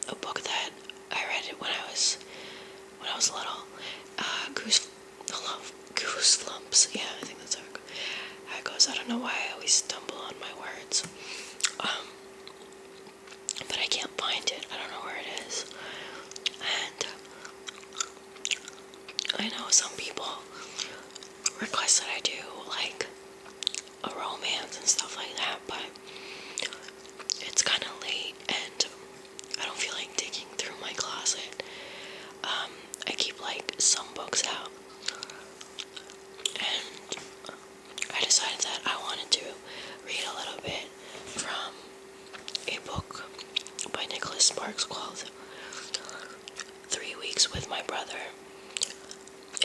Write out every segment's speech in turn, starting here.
a book that I read it when I was little. Goose Lumps. Yeah, I think that's how it goes. I don't know why I always stumble on my words. But I can't find it. I don't know where it is. And I know some people request that I do like a romance and stuff like that, but it's kind of late and I don't feel like digging through my closet. I keep like some books out, and I decided that I wanted to read a little bit from a book by Nicholas Sparks called 3 Weeks with My Brother.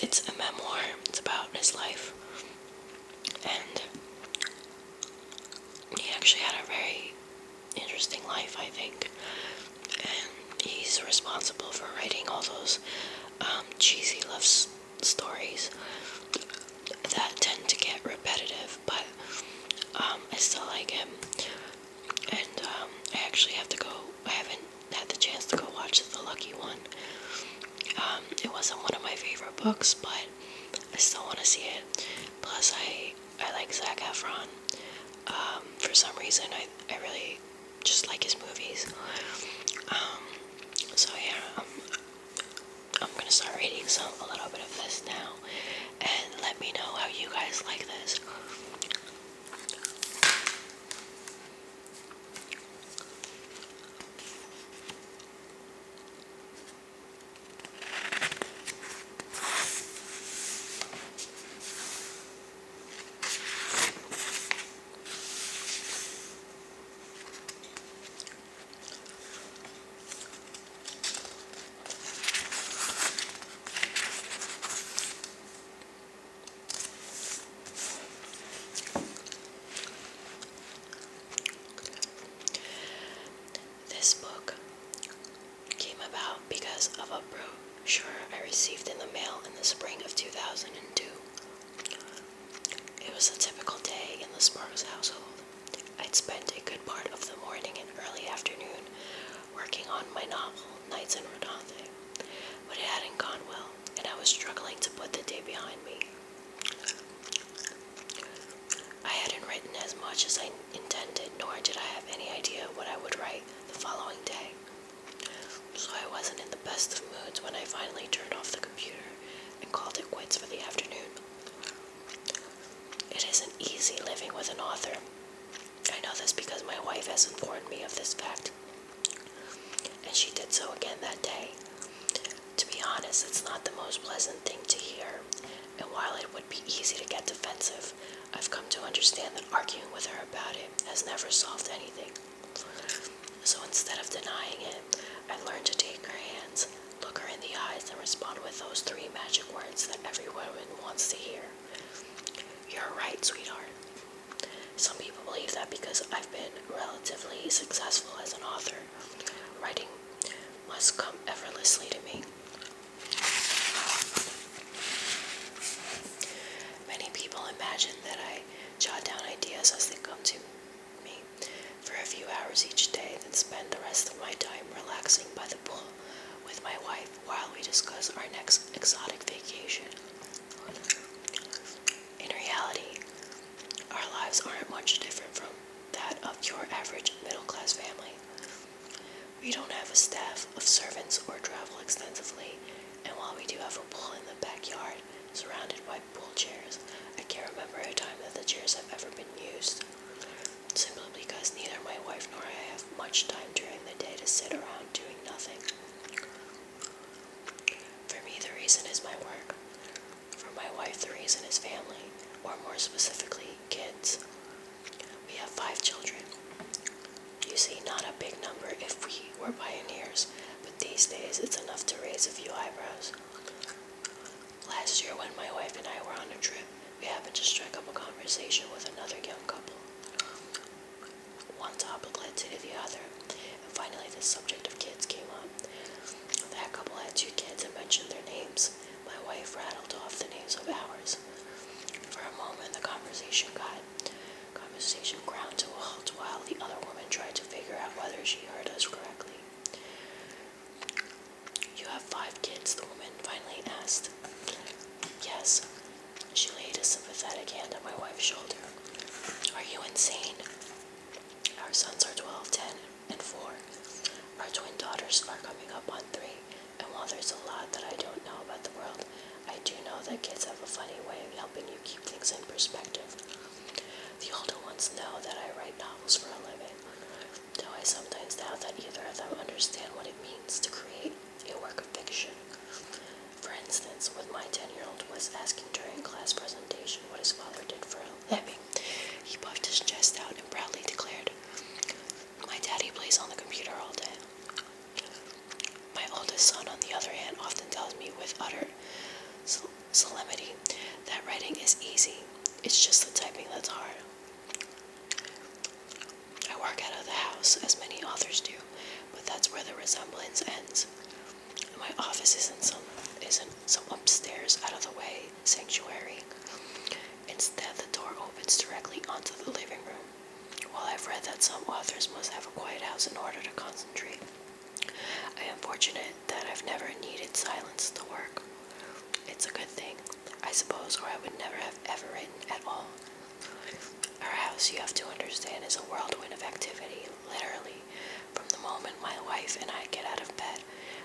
It's a memoir. It's about his life, and he actually had a very interesting life, I think, and he's responsible for writing all those cheesy love stories that tend to get repetitive, but I still like him, and I actually have to go. I haven't had the chance to go watch The Lucky One. It wasn't one of my favorite books, but I still want to see it. Plus, I like Zac Efron. For some reason, I really just like his movies. So yeah, I'm gonna start reading a little bit of this now, and let me know how you guys like this. This book came about because of a brochure I received in the mail in the spring of 2002. It was a typical day in the Sparks household. I'd spent a good part of the morning and early afternoon working on my novel, Nights in Rodanthe, but it hadn't gone well, and I was struggling to put the day behind me. I hadn't written as much as I intended, nor did I have any idea what I would write the following day. So I wasn't in the best of moods when I finally turned off the computer and called it quits for the afternoon. It isn't easy living with an author. I know this because my wife has informed me of this fact, and she did so again that day. To be honest, it's not the most pleasant thing to hear, and while it would be easy to get defensive, I've come to understand that arguing with her about it has never solved anything. So instead of denying it, I've learned to take her hands, look her in the eyes, and respond with those 3 magic words that every woman wants to hear. You're right, sweetheart. Some people believe that because I've been relatively successful as an author, writing must come effortlessly to me. Many people imagine that I jot down ideas as they come to me for a few hours each day, then spend the rest of my time relaxing by the pool with my wife while we discuss our next exotic vacation. In reality, our lives aren't much different from that of your average middle-class family. We don't have a staff of servants or travel extensively, and while we do have a pool in the backyard surrounded by pool chairs, I can't remember a time that the chairs have ever been used, simply because neither my wife nor I have much time during the day to sit around doing nothing. For me, the reason is my work. For my wife, the reason is family, or more specifically, kids. We have 5 children. You see, not a big number if we were pioneers, but these days it's enough to raise a few eyebrows. Last year, when my wife and I were on a trip, we happened to strike up a conversation with another young couple. One topic led to the other, and finally the subject of kids came up. That couple had 2 kids and mentioned their names. My wife rattled off the names of ours. For a moment, the conversation ground to a halt while the other woman tried to figure out whether she heard us correctly. Our twin daughters are coming up on 3, and while there's a lot that I don't know about the world, I do know that kids have a funny way of helping you keep things in perspective. The older ones know that I write novels for a living, though I sometimes doubt that either of them understand what it means to create a work of fiction. For instance, when my 10-year-old was asking during class presentation what his father did for a living, he puffed his chest out and proudly declared, "My daddy plays on the computer all day." My oldest son, on the other hand, often tells me with utter solemnity that writing is easy. It's just the typing that's hard. I work out of the house, as many authors do, but that's where the resemblance ends. My office isn't some upstairs, out-of-the-way sanctuary. Instead, the door opens directly onto the living room. While I've read that some authors must have a quiet house in order to concentrate, I am fortunate that I've never needed silence to work. It's a good thing, I suppose, or I would never have ever written at all. Our house, you have to understand, is a whirlwind of activity, literally, from the moment my wife and I get out of bed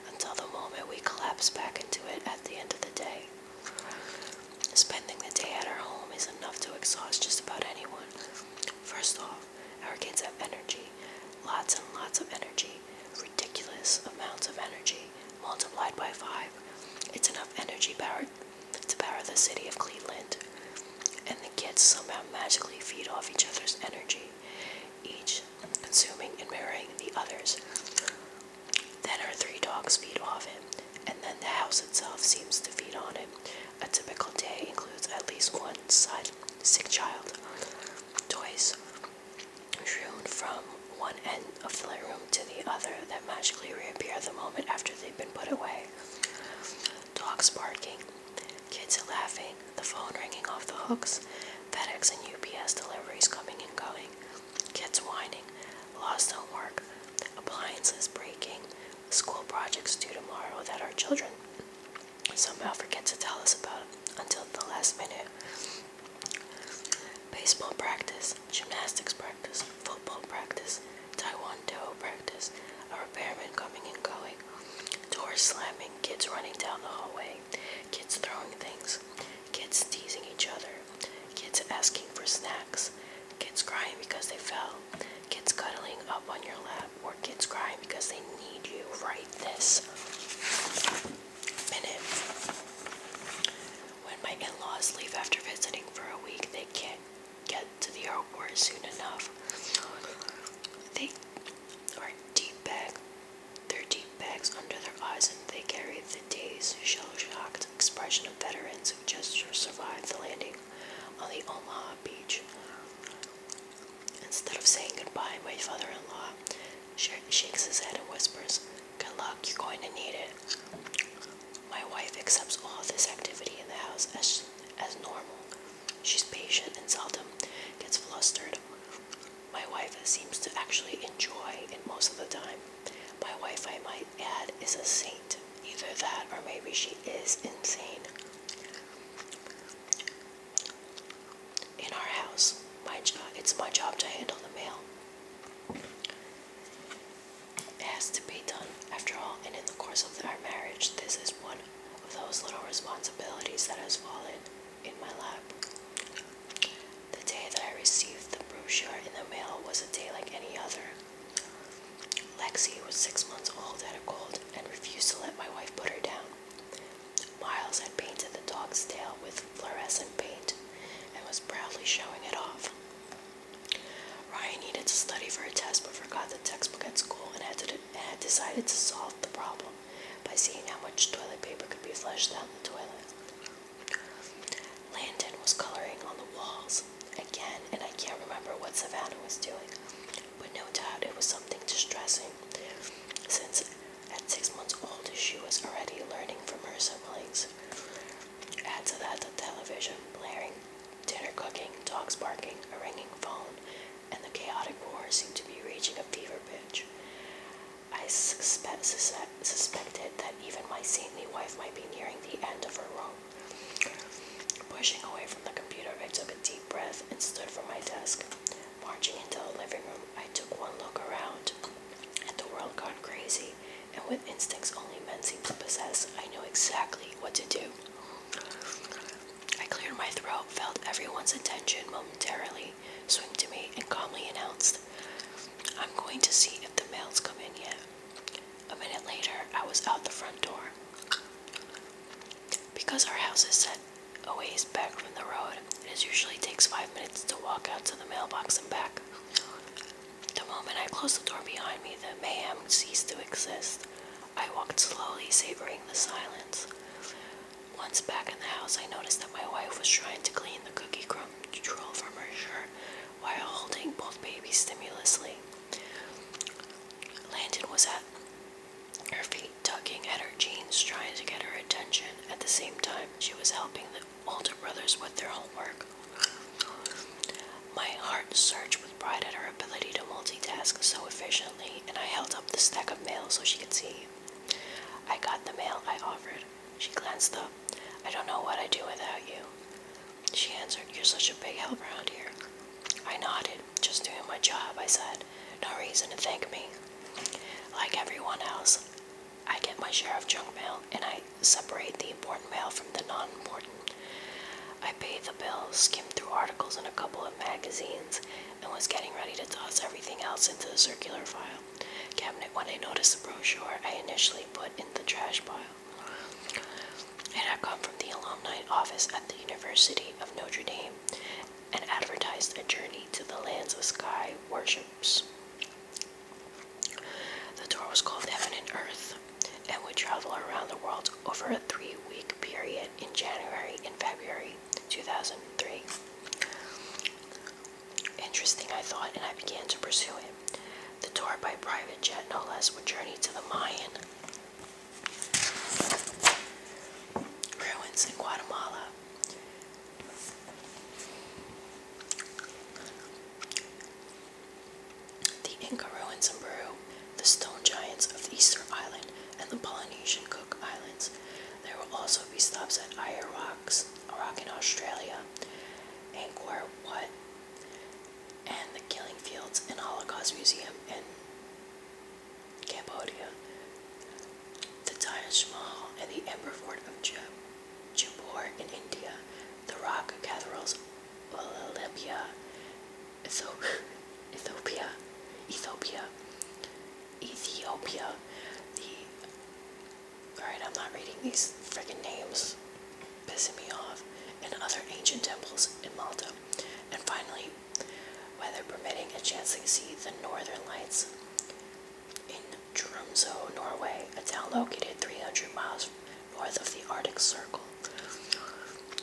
until the moment we collapse back into it at the end of the day. Spending the day at our home is enough to exhaust just about anyone. First off, our kids have energy, lots and lots of energy, ridiculous amounts of energy, multiplied by 5. It's enough energy to power the city of Cleveland. And the kids somehow magically feed off each other's energy, each consuming and mirroring the others. Then our 3 dogs feed off him, and then the house itself seems to feed on him. A typical day includes at least one sick child. Toys strewn from one end of the room to the other that magically reappear the moment after they've been put away. Dogs barking, kids laughing, the phone ringing off the hooks, FedEx and UPS deliveries coming and going, kids whining, laws don't work, appliances breaking, school projects due tomorrow that our children somehow forget to tell us about until the last minute. Baseball practice, gymnastics practice, football practice, Taekwondo practice, a repairman coming and going, doors slamming, kids running down the hallway, kids throwing things, kids teasing each other, kids asking for snacks, kids crying because they fell, kids cuddling up on your lap, or kids crying because they need you right this minute. When my in-laws leave after visiting for a week, they can't get to the airport soon enough. They are their deep bags under their eyes, and they carry the dazed, shell-shocked expression of veterans who just survived the landing on the Omaha beach. Instead of saying goodbye, my father-in-law shakes his head and whispers, "Good luck, you're going to need it." My wife accepts all this activity in the house as normal. She's patient and seldom gets flustered. My wife seems to actually enjoy it most of the time. My wife, I might add, is a saint. Either that or maybe she is insane. In our house, it's my job to handle the mail. It has to be done, after all, and in the course of our marriage, this is one of those little responsibilities that has fallen in my lap. The day that I received the brochure in the mail was a day like any other. Lexi was 6 months old, had a cold, and refused to let my wife put her down. Miles had painted the dog's tail with fluorescent paint and was proudly showing it off. Ryan needed to study for a test but forgot the textbook at school and had decided to solve the problem by seeing how much toilet paper could be flushed down the toilet. Landon was coloring on the walls again, and I can't remember what Savannah was doing, but no doubt it was something distressing, since at 6 months old she was already learning from her siblings. Add to that the television blaring, dinner cooking, dogs barking, a ringing phone, and the chaotic roar seemed to be reaching a fever pitch. I suspected that even my saintly wife might be nearing the end of her rope. Pushing away from the computer, I took a deep breath and stood from my desk. Marching into the living room, I took one look around at the world gone crazy with instincts only men seem to possess, I knew exactly what to do. I cleared my throat, felt everyone's attention momentarily swing to me, and calmly announced, "I'm going to see if the mail's come in yet." A minute later, I was out the front door. Because our house is set a ways back from the road, it usually takes 5 minutes to walk out to the mailbox and back. The moment I closed the door behind me, the mayhem ceased to exist. I walked slowly, savoring the silence. Once back in the house, I noticed that my wife was trying to clean the cookie crumb drool from her shirt while holding both babies stimulously. Landon was at her feet, tugging at her jeans, trying to get her attention. At the same time, she was helping the older brothers with their homework. My heart surged with pride at her ability to multitask so efficiently, and I held up the stack of mail so she could see. "I got the mail," I offered. She glanced up. "I don't know what I'd do without you." She answered, "You're such a big help around here." I nodded. "Just doing my job," I said. "No reason to thank me." Like everyone else, I get my share of junk mail, and I separate the important mail from the non-important. I paid the bill, skimmed through articles and a couple of magazines, and was getting ready to toss everything else into the circular file cabinet when I noticed the brochure I initially put in the trash pile. It had come from the alumni office at the University of Notre Dame and advertised a journey to the lands of sky worships. The tour was called Heaven and Earth and would travel around the world over a 3-week period in January and February 2003. Interesting, I thought, and I began to pursue it. The tour by private jet, no less, would journey to the Mayan ruins in Guatemala. The Inca ruins in Peru, the stone giants of the Easter Island, and the Polynesian Cook Islands. There will also be stops at Ayeyar Rocks, a rock in Australia, Angkor Wat, and the Killing Fields and Holocaust Museum in Cambodia, the Taj Mahal and the Emperor Fort of Jaipur in India, the rock cathedrals of Libya, Ethiopia, Alright, I'm not reading these freaking names, pissing me off, and other ancient temples in Malta, and finally, weather permitting, a chance to see the Northern Lights in Tromsø, Norway, a town located 300 miles north of the Arctic Circle.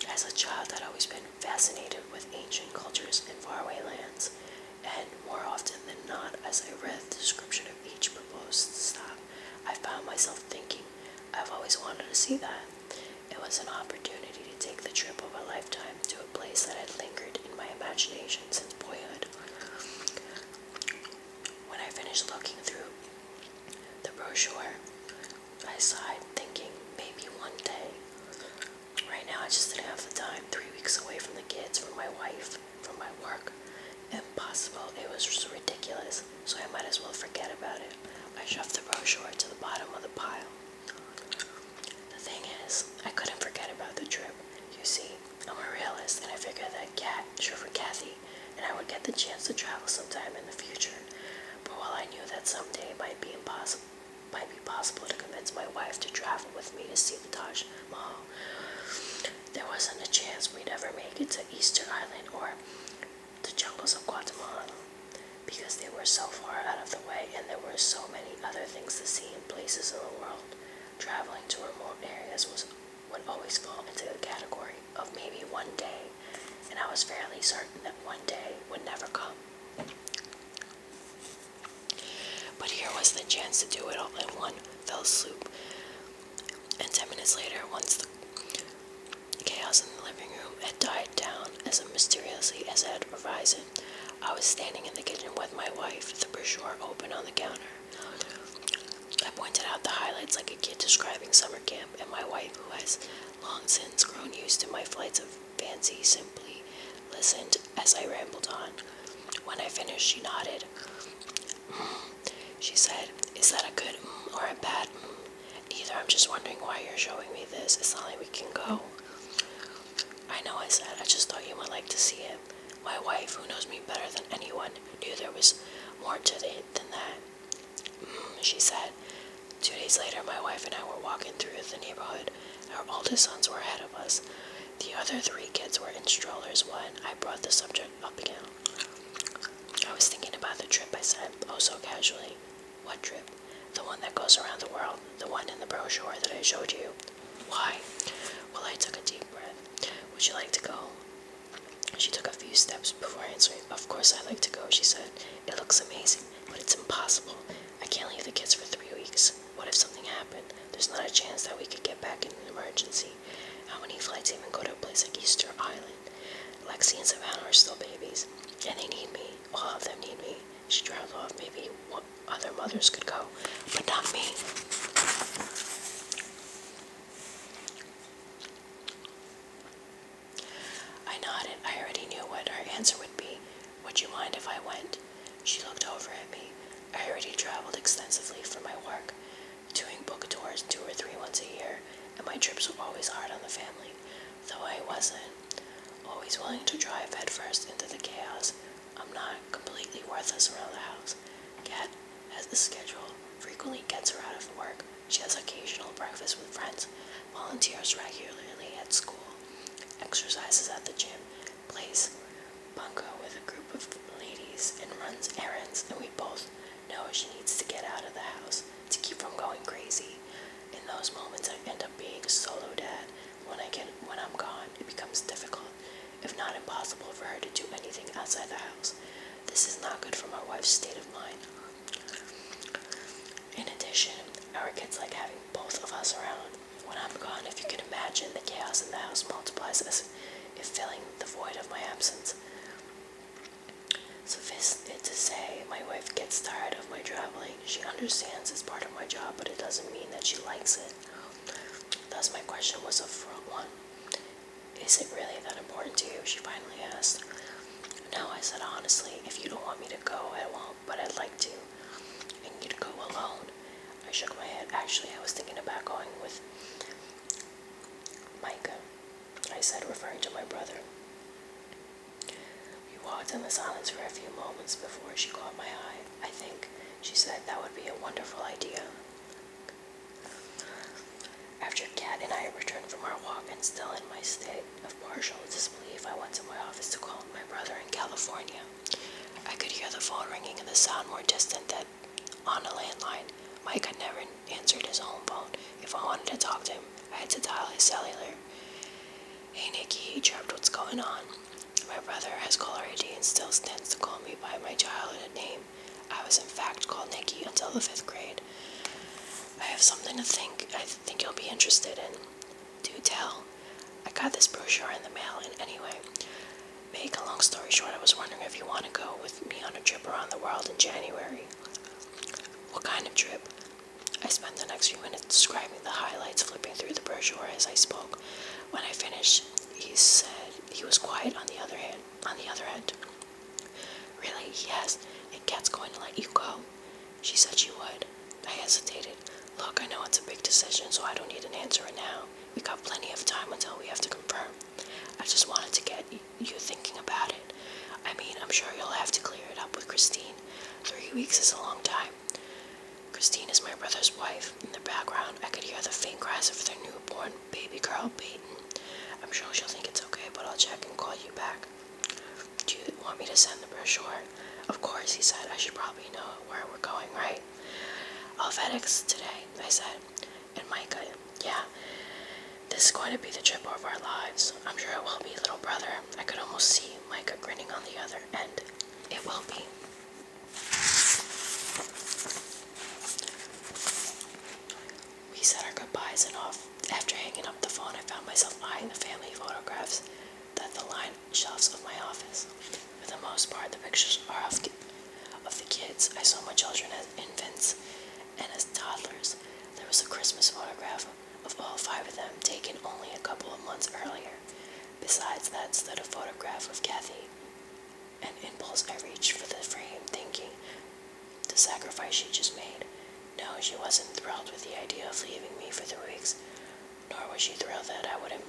As a child, I'd always been fascinated with ancient cultures and faraway lands, and more often than not, as I read the description of each proposed stop, I found myself thinking, I've always wanted to see that. It was an opportunity to take the trip of a lifetime to a place that had lingered in my imagination since boyhood. When I finished looking through the brochure, I sighed, thinking, maybe one day. Right now, I just didn't have the time. 3 weeks away from the kids, from my wife, from my work. Impossible. It was just ridiculous, so I might as well forget about it. I shoved the brochure to the bottom of the pile. The thing is, I couldn't forget about the trip. You see, I'm a realist, and I figured that Kathy and I would get the chance to travel sometime in the future. But while I knew that someday it might be possible to convince my wife to travel with me to see the Taj Mahal, there wasn't a chance we'd ever make it to Easter Island or the jungles of Guatemala, because they were so far out of the way and there were so many other things to see in places in the world. Traveling to remote areas would always fall into the category of maybe one day, and I was fairly certain that one day would never come. But here was the chance to do it all in one fell swoop. And 10 minutes later, once the chaos in the living room had died down as mysteriously as it had arisen, I was standing in the kitchen with my wife, the brochure open on the counter. I pointed out the highlights like a kid describing summer camp, and my wife, who has long since grown used to my flights of fancy, simply listened as I rambled on. When I finished, she nodded. She said, "Is that a good or a bad either. I'm just wondering why you're showing me this. It's not like we can go. I know, I said. I just thought you might like to see it. My wife, who knows me better than anyone, knew there was more to it than that. She said. 2 days later, my wife and I were walking through the neighborhood. Our oldest sons were ahead of us. The other 3 kids were in strollers when I brought the subject up again. I was thinking about the trip, I said, oh so casually. What trip? The one that goes around the world, the one in the brochure that I showed you. Why? Well, I took a deep breath. Would you like to go? She took a few steps before answering. Of course I'd like to go, she said. It looks amazing, but it's impossible. I can't leave the kids for 3 weeks. What if something happened? There's not a chance that we could get back in an emergency. How many flights even go to a place like Easter Island? Lexi and Savannah are still babies, and they need me. All of them need me. She trailed off. Maybe other mothers could go, but not me. I nodded. I already knew what her answer would be. Would you mind if I went? She looked over at me. I already traveled extensively for my work, doing book tours 2 or 3 once a year, and my trips were always hard on the family, though I wasn't always willing to drive headfirst into the chaos. I'm not completely worthless around the house. Kat has a schedule, frequently gets her out of work. She has occasional breakfast with friends, volunteers regularly at school, exercises at the gym, plays bunco with a group of ladies, and runs errands, and we both know she needs to get out of the house to keep from going crazy. In those moments, I end up being a solo dad. When I'm gone, it becomes difficult, if not impossible, for her to do anything outside the house. This is not good for my wife's state of mind. In addition, our kids like having both of us around. When I'm gone, if you can imagine, the chaos in the house multiplies as if filling the void of my absence. Suffice it to say, my wife gets tired of my traveling. She understands it's part of my job, but it doesn't mean that she likes it. Thus, my question was a front one. Is it really that important to you? She finally asked. No, I said honestly. If you don't want me to go, I won't, but I'd like to. And you'd go alone. I shook my head. Actually, I was thinking about going with Micah, I said, referring to my brother. We walked in the silence for a few moments before she caught my eye. I think, she said, that would be a wonderful idea. After Kat and I returned from our walk and still in my state of partial disbelief, I went to my office to call my brother in California. I could hear the phone ringing and the sound more distant than on a landline. Mike had never answered his home phone. If I wanted to talk to him, I had to dial his cellular. Hey Nikki, he chirped, what's going on? My brother has caller ID and still stands to call me by my childhood name. I was in fact called Nikki until the 5th grade. I have something I think you'll be interested in. Do tell. I got this brochure in the mail, and anyway, make a long story short, I was wondering if you want to go with me on a trip around the world in January. What kind of trip? I spent the next few minutes describing the highlights, flipping through the brochure as I spoke. When I finished, he said he was quiet on the other end. Really? Yes. And Kat's going to let you go? She said she would. I hesitated. Look, I know it's a big decision, so I don't need an answer now. We got plenty of time until we have to confirm. I just wanted to get you thinking about it. I mean, I'm sure you'll have to clear it up with Christine. 3 weeks is a long time. Christine is my brother's wife. In the background, I could hear the faint cries of their newborn baby girl, Peyton. I'm sure she'll think it's okay, but I'll check and call you back. Do you want me to send the brochure? Of course, he said. I should probably know where we're going, right? I'll FedEx today, I said. And Micah, yeah, this is going to be the trip of our lives. I'm sure it will be, little brother. I could almost see Micah grinning on the other end. It will be. We said our goodbyes and off. After hanging up the phone, I found myself eyeing the family photographs that the lined shelves of my office. For the most part, the pictures are of the kids. I saw my children as infants and as toddlers. There was a Christmas photograph of all 5 of them, taken only a couple of months earlier. Besides that stood a photograph of Kathy. An impulse, I reached for the frame, thinking the sacrifice she just made. No, know she wasn't thrilled with the idea of leaving me for 3 weeks, nor was she thrilled that I wouldn't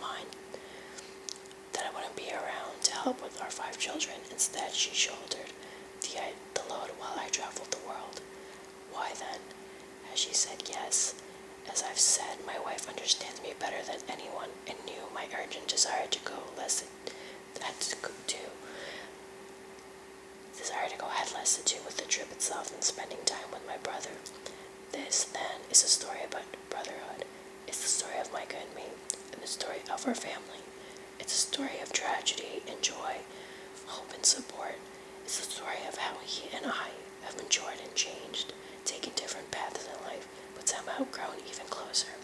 be around to help with our 5 children. Instead, she shouldered the load while I traveled the world. Why then? Has she said yes? As I've said, my wife understands me better than anyone and knew my urgent desire to go had less to do with the trip itself than spending time with my brother. This, then, is a story about brotherhood. It's the story of Micah and me, and the story of our family. It's a story of tragedy and joy, hope and support. It's the story of how he and I have matured and changed, taken different paths in life, but somehow grown even closer.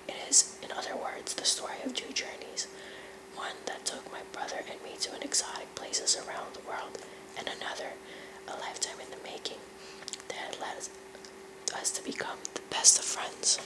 It is, in other words, the story of 2 journeys. One that took my brother and me to exotic places around the world, and another, a lifetime in the making, that led us to become the best of friends.